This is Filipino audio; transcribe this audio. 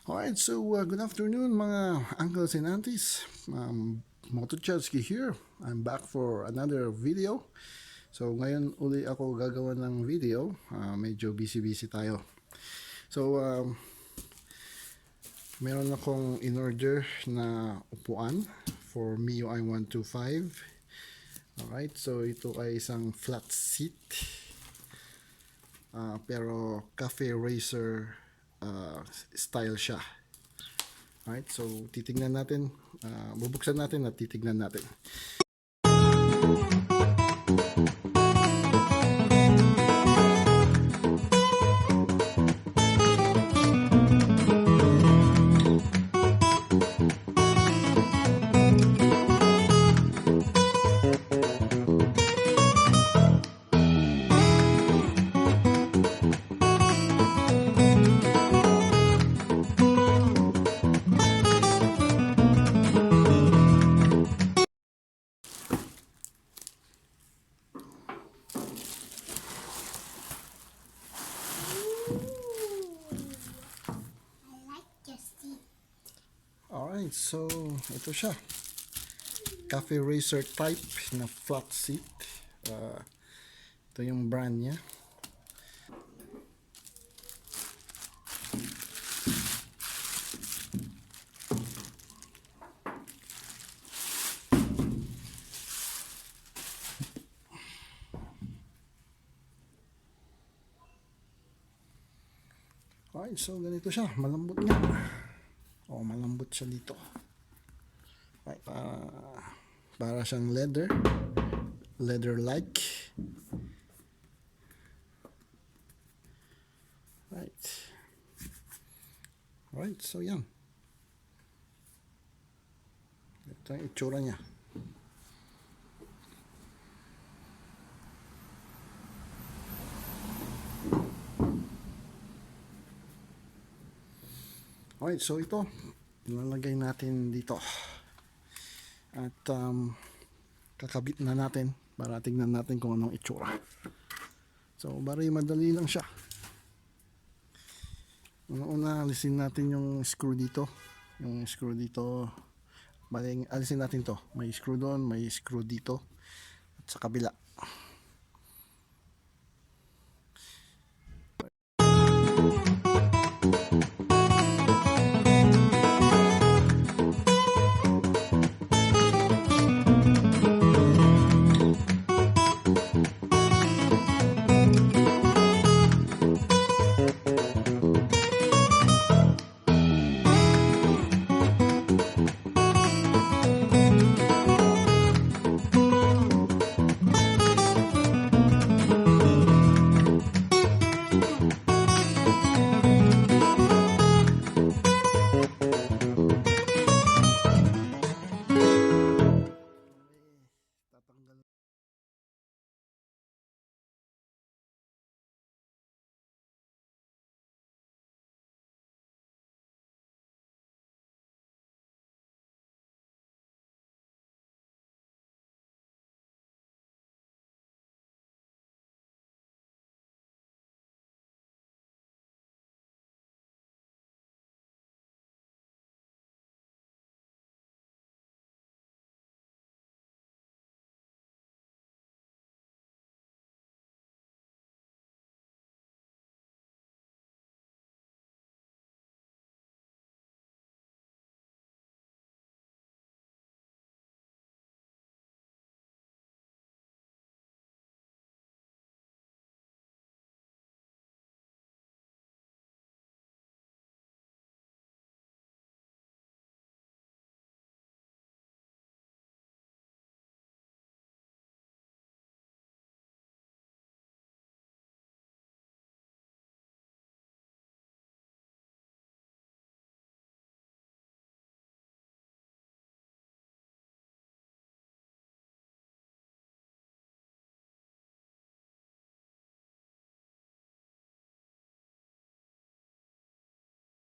Alright, so good afternoon mga uncles and aunties. Motochowski here. I'm back for another video. So ngayon uli ako gagawa ng video. Medyo busy tayo. So meron akong in-order na upuan for MIUI 125. Alright, so ito ay isang flat seat. Pero cafe racer style siya. Alright, so titignan natin, bubuksan natin at titignan natin. Alright, so ito siya. Cafe racer type na flat seat. Ito yung brand niya. Alright, so ganito siya. Malambot nga. Malambot siya dito. Right, para siyang leather like. Right, so yan. Ito yung itsura niya. Alright, so ito ilalagay natin dito at kakabit na natin para tingnan natin kung anong itsura. So bari madali lang siya. Una alisin natin yung screw dito, bali alisin natin to. May screw doon, may screw dito at sa kabila.